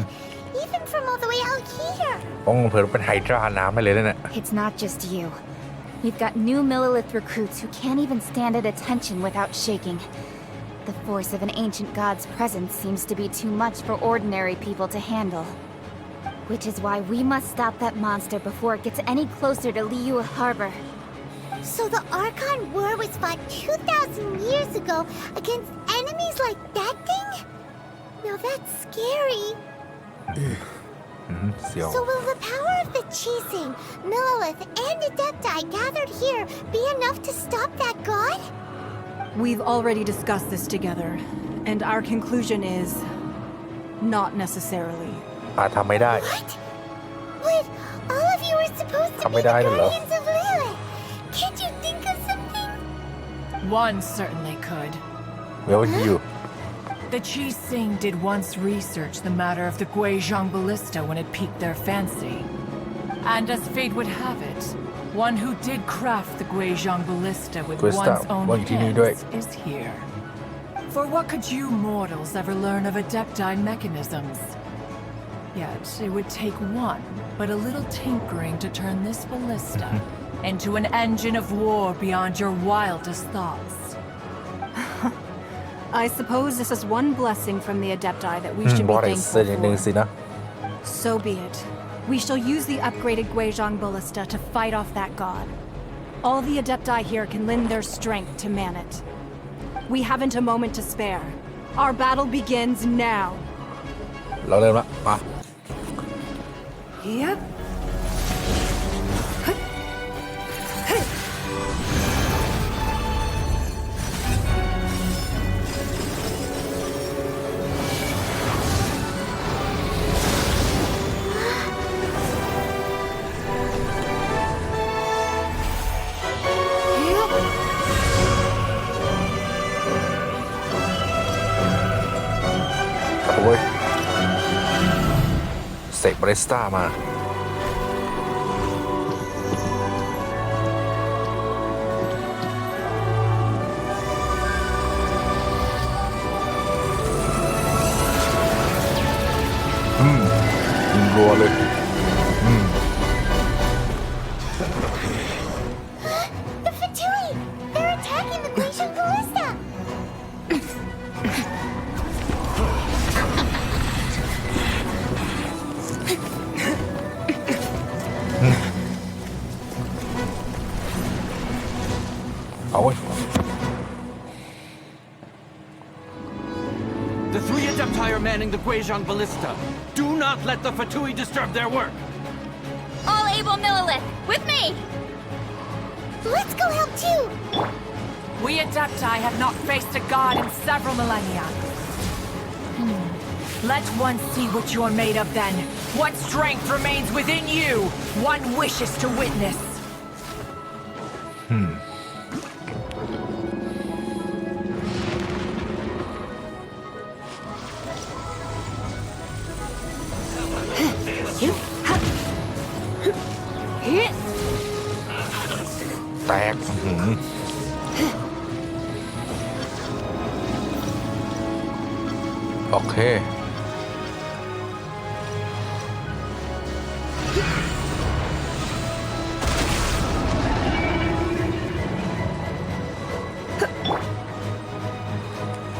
even from all the way out here. ต้องเผื่อเป็นไฮดราน้ำไปเลยเนี่ย It's not just you. We've got new Millilith recruits who can't even stand at attention without shaking. The force of an ancient god's presence seems to be too much for ordinary people to handle. Which is why we must stop that monster before it gets any closer to Liyue Harbor. So the Archon War was fought 2,000 years ago against enemies like that thing? Now that's scary. เสียว So will the power of the Chising, Millilith, and Adepti gathered here be enough to stop that god? We've already discussed this together, and our conclusion is not necessarily. ทำไม่ได้ What? But all of you are supposed to be the ทำไม่ได้เลยเหรอ guardians of Liyue. Can't you think of something? One certainly could. Where were you? The Chising did once research the matter of the Guizhong Ballista when it piqued their fancy. And as fate would have it, one who did craft the Guizhong Ballista with one's own hands is here. For what could you mortals ever learn of Adepti mechanisms? Yet it would take one, but a little tinkering to turn this ballista into an engine of war beyond your wildest thoughts. I suppose this is one blessing from the Adepti that we should บ be อได้เสีย thankful อย่างหนึ่งสิ for. นะ So be it. We shall use the upgraded Guizhong Ballista to fight off that god. All the Adepti here can lend their strength to man it. We haven't a moment to spare. Our battle begins now. เราเริ่มละมา Yep. Yep. โอ้ยเสกบาริสต้ามายิงรัวเลย The Fatui! They're attacking the Genshin Ballista! เอาเว้ย The 3 Adepti are manning the Guizhong Ballista. Do not let the Fatui disturb their work. All able Millilith, with me! Let's go help too! We Adepti have not faced a god in several millennia. Let one see what you're made of then. What strength remains within you? One wishes to witness. Yep. แตกโอเค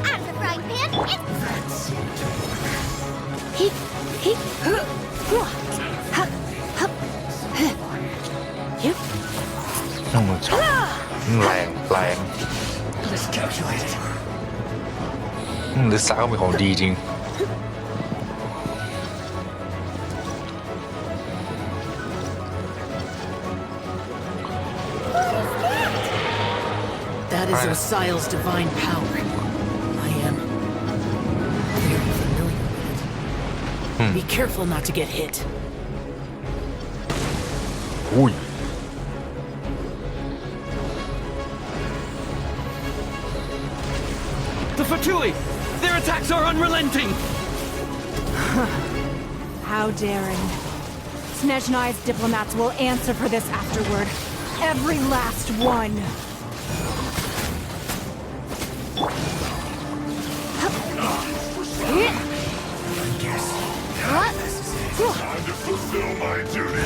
Out of the frying pan, it's...แรงลิซ่าก็เป็นของดีจริง That is Osial's divine power. I am very familiar with it. Be careful not to get hit. อุ้ย The Fatui! Their attacks are unrelenting! How daring. Snezhnai's diplomats will answer for this afterward. Every last one. Time to fulfill my duty.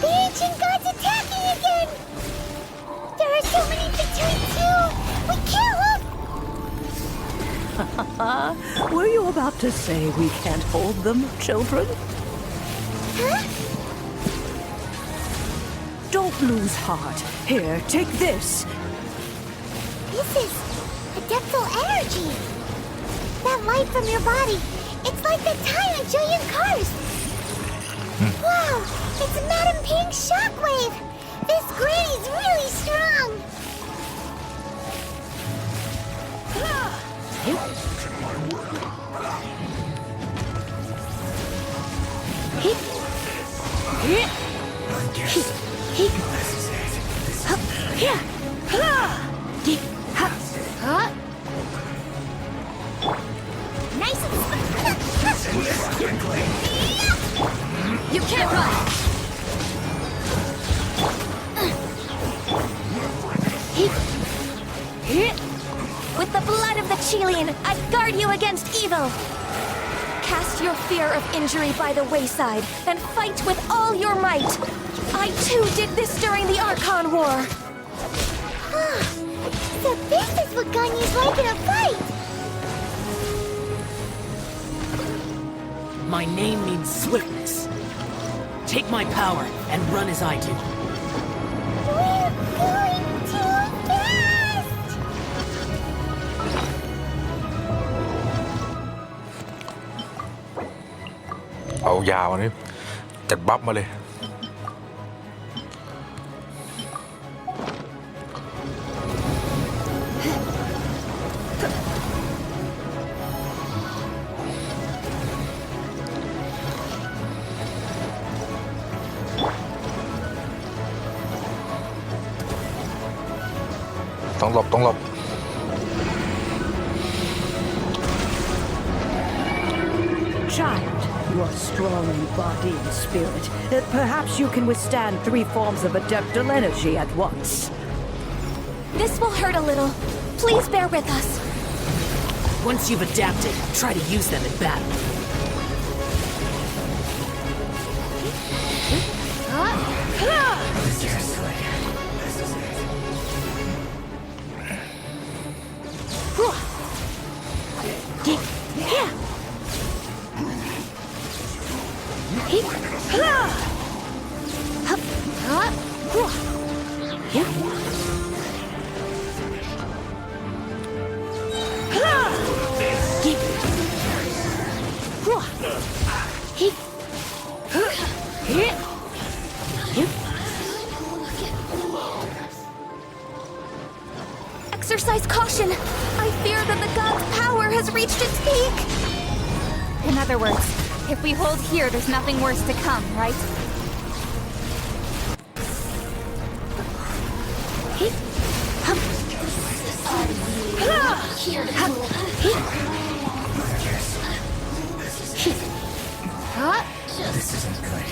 The ancient gods attacking again! There are so many Fatui too! We can't look... Were you about to say we can't hold them, children? Huh? Don't lose heart. Here, take this. This is adeptal energy! That light from your body, it's like the time in Julian Cars! Wow! It's Madame Pink's shockwave! This granny's really strong! Nice You can't run! With the blood of the Chilean, I guard you against evil! Cast your fear of injury by the wayside, and fight with all your might! I too did this during the Archon War! So this is what Ganya's like in a fight! My name means swiftness. Take my power and run as I do. We're going too fast! เอายาวนี่จัดบัฟมาเลยต้องหลบต้องหลบ Child, you are strong in body and spirit. Perhaps you can withstand 3 forms of adeptal energy at once. This will hurt a little. Please bear with us. Once you've adapted, try to use them in battle. Exercise caution. I fear that the god's power has reached its peak. In other words, if we hold here, there's nothing worse to come, right? This isn't good.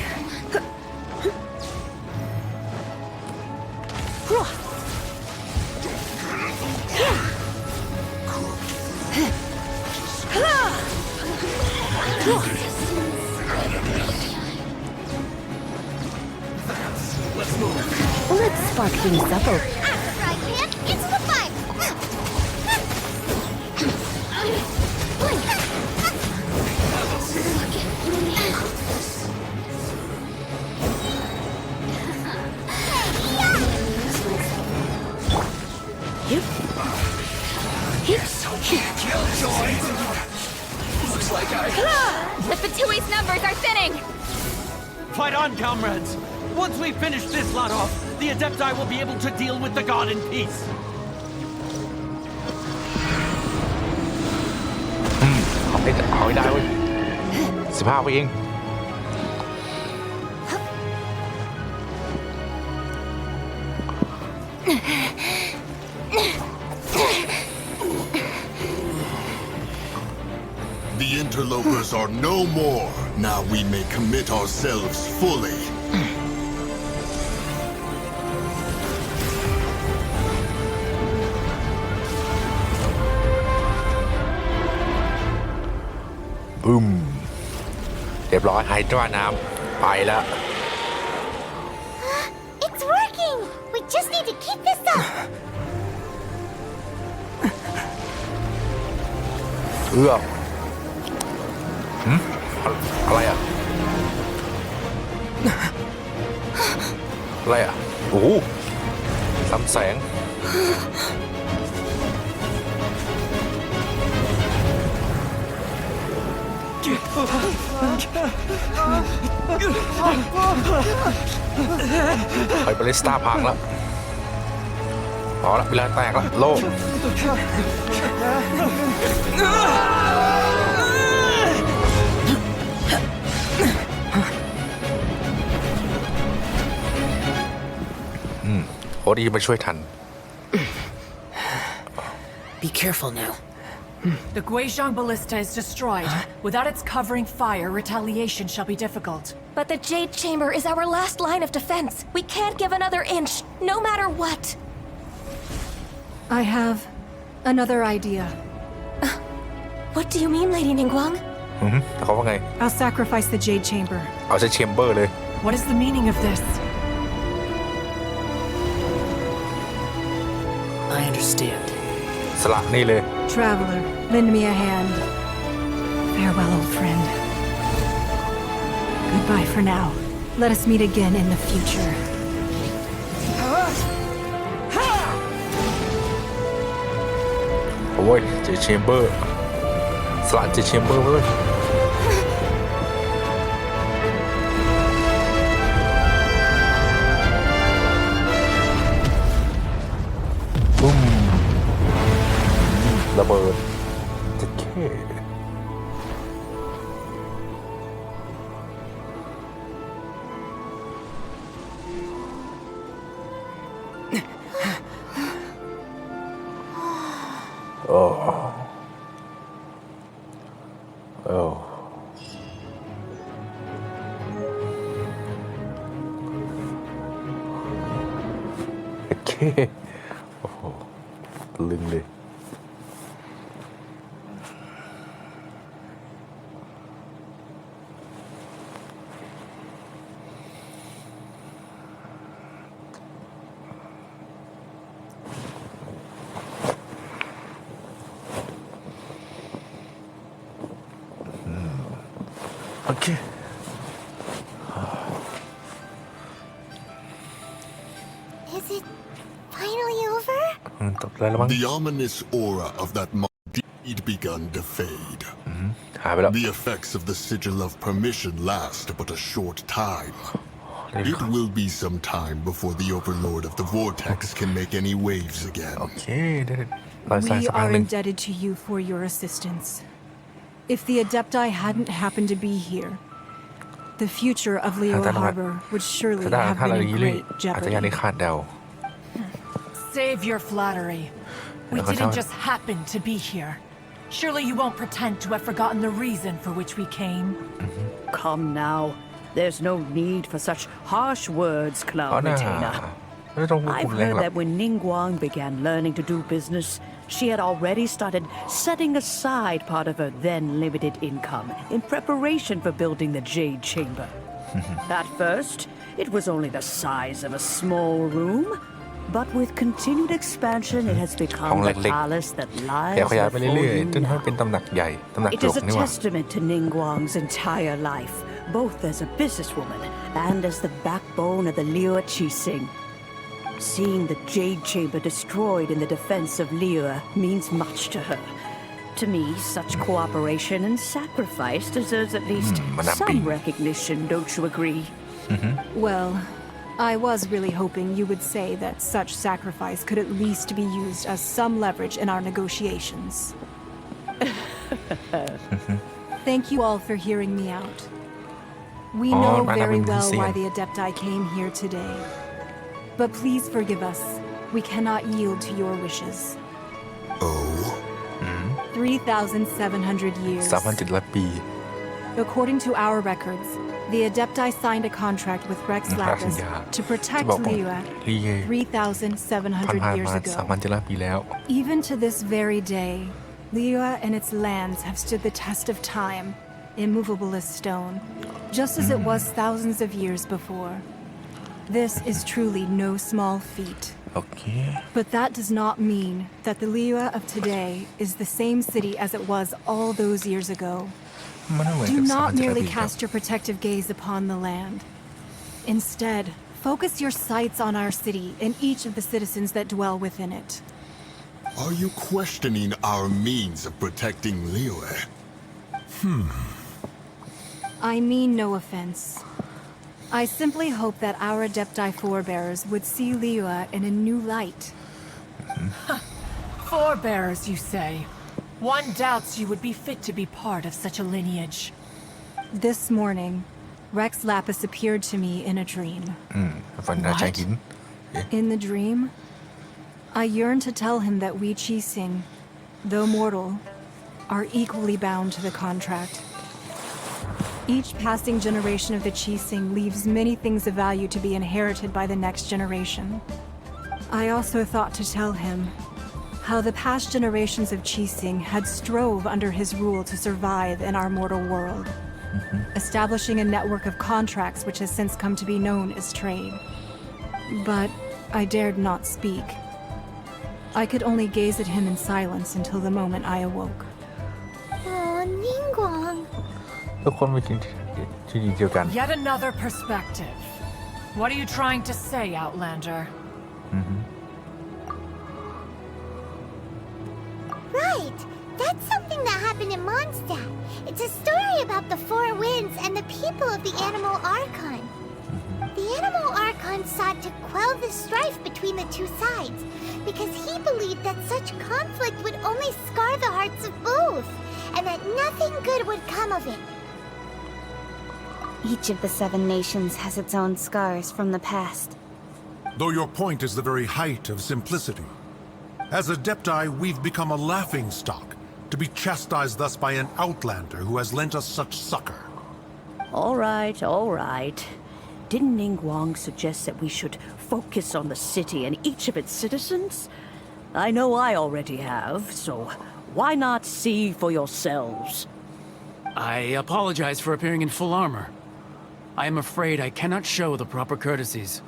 Let's spark things up. After frying pan, into the fire! The Fatui's numbers are thinning! Fight on, comrades! Once we finish this lot off, the Adepti will be able to deal with the god in peace. เอาให้ได้เว้ย15 วิเอง The interlopers are no more. Now we may commit ourselves fully. Boom เรียบร้อยไฮดราน้ำไปแล้ว It's working! We just need to keep this up! เอื้อมอะไรอ่ะ อะไรอ่ะ โอ้โหซ้ำแสง ไปบาลิสต้าพังแล้วพอละเวลาแตกแล้วโล่โอ้ดีมาช่วยทัน Be careful now. The Guizhong Ballista is destroyed. Without its covering fire, retaliation shall be difficult. But the Jade Chamber is our last line of defense. We can't give another inch, no matter what. I have another idea. What do you mean, Lady Ningguang? แต่เขาว่าไง I'll sacrifice the Jade Chamber. เอาใช้แชมเบอร์เลย What is the meaning of this? I understand. สละนี่เลย Traveler, lend me a hand. Farewell, old friend. Goodbye for now. Let us meet again in the future. โอ้ยเจแชมเบอร์สละเจแชมเบอร์เลย ระเบิดจะแค่ โอ้โอ้โอเคโอ้โหตะลึงเลยโอเค Is it finally over? จบแล้วมั้ง The ominous aura of that deed begun to fade. หายไปแล้ว The effects of the sigil of permission last but a short time. It will be some time before the overlord of the vortex can make any waves again. โอเคได้รอยสัก We สักครั้ are งหนึ่ง indebted to you for your assistance. If the Adepti hadn't happened to be here, the future of Liyue Harbor would surely ถ้า have ถ้า been เรา in อย่างนี้เลย great อาจจะยัง jeopardy. ได้คาดเดา Save your flattery. We didn't just happen to be here. Surely you won't pretend to have forgotten the reason for which we came. Come now. There's no need for such harsh words, เพ Cloud ราะน่า Retainer. ไม่ต้องพูด I've แรง heard หรอก that when Ningguang began learning to do business, she had already started setting aside part of her then limited income in preparation for building the Jade Chamber. At first, it was only the size of a small room, but with continued expansion, it has become the ห้องเล็กๆ palace that แก lies ขยายไป before เรื่อย you ๆจนให้เป็น now. ตำหนักใหญ่ตำหนัก It หลว is ง a นี่หว่า testament to Ningguang's entire life, both as a businesswoman and as the backbone of the Liyue Qixing. Seeing the Jade Chamber destroyed in the defense of Liyue means much to her. To me, such cooperation and sacrifice deserves at least some recognition, don't you agree? Well, I was really hoping you would say that such sacrifice could at least be used as some leverage in our negotiations. Thank you all for hearing me out. We know very well why the Adepti came here today. But please forgive us. We cannot yield to your wishes. Oh? 3,700 years. 3,700 ปี According to our records, the Adepti signed a contract with Rex Lapis to protect Liyue 3,700 years ago. 3,700 ปีแล้ว Even to this very day, Liyue and its lands have stood the test of time, immovable as stone, just as it was thousands of years before. This is truly no small feat. โอเค But that does not mean that the Liyue of today is the same city as it was all those years ago. มันไม่เหมือน Do กับ not 3,700 merely ปีครับ cast your protective gaze upon the land. Instead, focus your sights on our city and each of the citizens that dwell within it. Are you questioning our means of protecting Liyue? I mean no offense. I simply hope that our Adepti forebears would see Liyue in a new light. Forebearers, you say? One doubts you would be fit to be part of such a lineage. This morning, Rex Lapis appeared to me in a dream. ฝันราชาหิน In the dream, I yearned to tell him that we Qixing, though mortal, are equally bound to the contract. Each passing generation of the Qixing leaves many things of value to be inherited by the next generation. I also thought to tell him how the past generations of Qixing had strove under his rule to survive in our mortal world, establishing a network of contracts which has since come to be known as trade. But I dared not speak. I could only gaze at him in silence until the moment I awoke. Oh, Ningguang. ทุกคนมีที่ดีเดียวกัน Yet another perspective. What are you trying to say, Outlander? Right. That's something that happened in Mondstadt. It's a story about the four winds and the people of the animal Archon. The Animal Archon sought to quell the strife between the two sides, because he believed that such conflict would only scar the hearts of both, and that nothing good would come of it. Each of the 7 nations has its own scars from the past. Though your point is the very height of simplicity. As Adepti, we've become a laughingstock, to be chastised thus by an outlander who has lent us such succor. All right, all right. Didn't Ningguang suggest that we should focus on the city and each of its citizens? I know I already have, so why not see for yourselves? I apologize for appearing in full armor. I am afraid I cannot show the proper courtesies.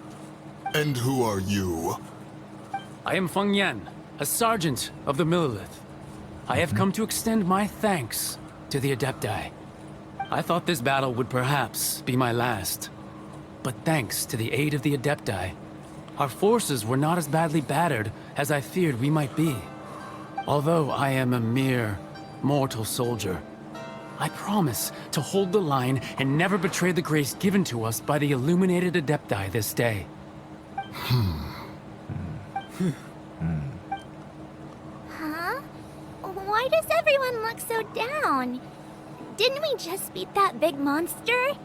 And who are you? I am Feng Yan, a sergeant of the Millelith. I have come to extend my thanks to the Adepti. I thought this battle would perhaps be my last. But thanks to the aid of the Adepti, our forces were not as badly battered as I feared we might be. Although I am a mere mortal soldier, I promise to hold the line and never betray the grace given to us by the illuminated Adepti this day. Huh? Why does everyone look so down? Didn't we just beat that big monster?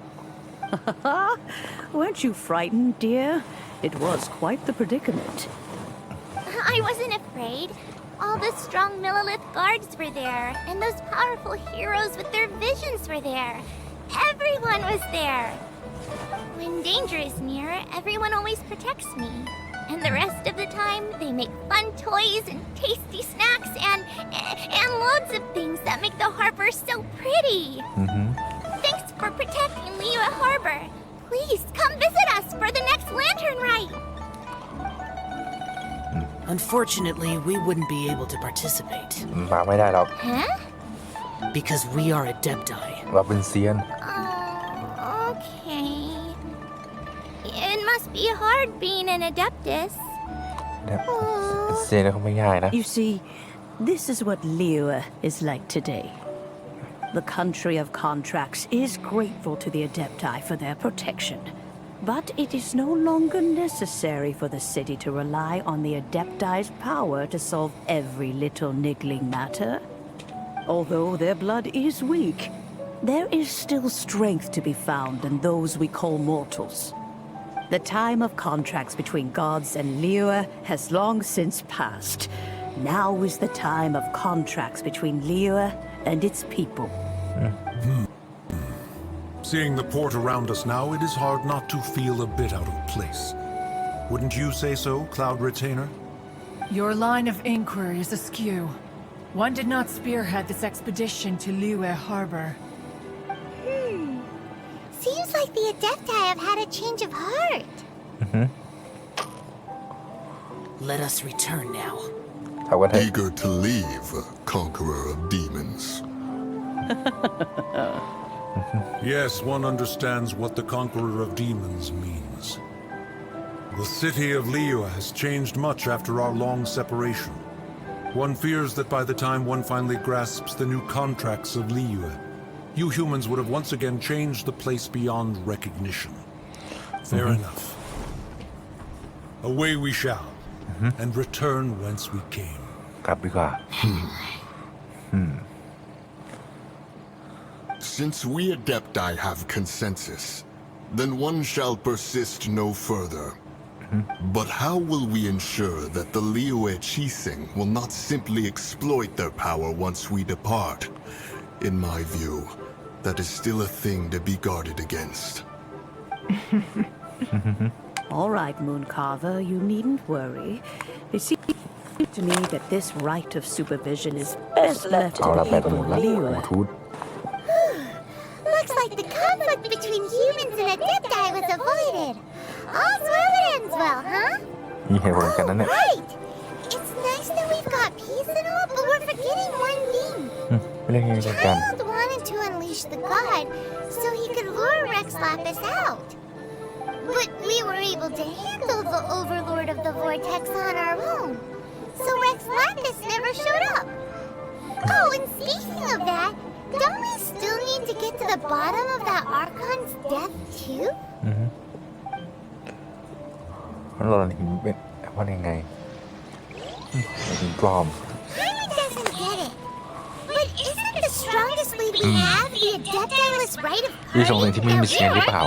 Weren't you frightened, dear? It was quite the predicament. I wasn't afraid. All the strong Millelith guards were there, and those powerful heroes with their visions were there. Everyone was there. When danger is near, everyone always protects me. And the rest of the time, they make fun toys and tasty snacks and loads of things that make the harbor so pretty. Thanks for protecting Liyue Harbor. Please come visit us for the next lantern rite. Unfortunately, we wouldn't be able to participate มาไม่ได้หรอก Huh? because we are Adepti. เราเป็นเซียน Okay. It must be hard being an Adeptus. เป็นเซียนก็ไม่ง่ายนะ You see, this is what Liyue is like today. The country of contracts is grateful to the Adepti for their protection. But it is no longer necessary for the city to rely on the Adepti's power to solve every little niggling matter. Although their blood is weak, there is still strength to be found in those we call mortals. The time of contracts between gods and Liyue has long since passed. Now is the time of contracts between Liyue and its people. Seeing the port around us now, it is hard not to feel a bit out of place. Wouldn't you say so, Cloud Retainer? Your line of inquiry is askew. One did not spearhead this expedition to Liyue Harbor. Seems like the Adepti have had a change of heart. Let us return now. เอากันเถอะ Eager to leave, conqueror of demons. Yes, one understands what the conqueror of demons means. The city of Liyue has changed much after our long separation. One fears that by the time one finally grasps the new contracts of Liyue, you humans would have once again changed the place beyond recognition. Fair enough. Away we shall, and return whence we came. กลับดีกว่า Since we Adepti have consensus, then one shall persist no further. But how will we ensure that the Liyue Qixing will not simply exploit their power once we depart? In my view, that is still a thing to be guarded against. All right, Mooncarver, you needn't worry. It seems to me that this right of supervision is best left to เอา the ละแบต people หมด of ละ Liyue. ทูต Looks like the conflict between humans and Adepti was avoided. All's well that ends well, huh? มีเหตุผลกันนั้นเนี่ย Right! It's nice that we've got peace and all, but we're forgetting one thing. เรื่องนี้กัน Child wanted to unleash the god so he could lure Rex Lapis out. But we were able to handle the overlord of the vortex on our own. So Rex Lapis never showed up. Oh, and speaking of that, don't we still need to get to the bottom of that Archon's death too? มันหล่นหินเป็นว่ายังไงหินปลอม Paimon doesn't get it. But isn't the strongest blade we have the adeptless right of ที่ส่งหนึ่งที่ไม่มีเสียงหรือเปล่า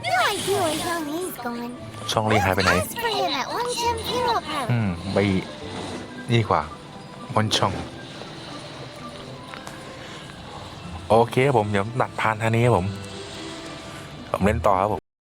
No idea where Young Lee's going. ช่องลีหายไปไหน Ask for him at One Gem Hero Park. ไปนี่กว่าบนช่อง โอเคผมเดี๋ยวตัดพานทางนี้ครับผมเล่นต่อครับผม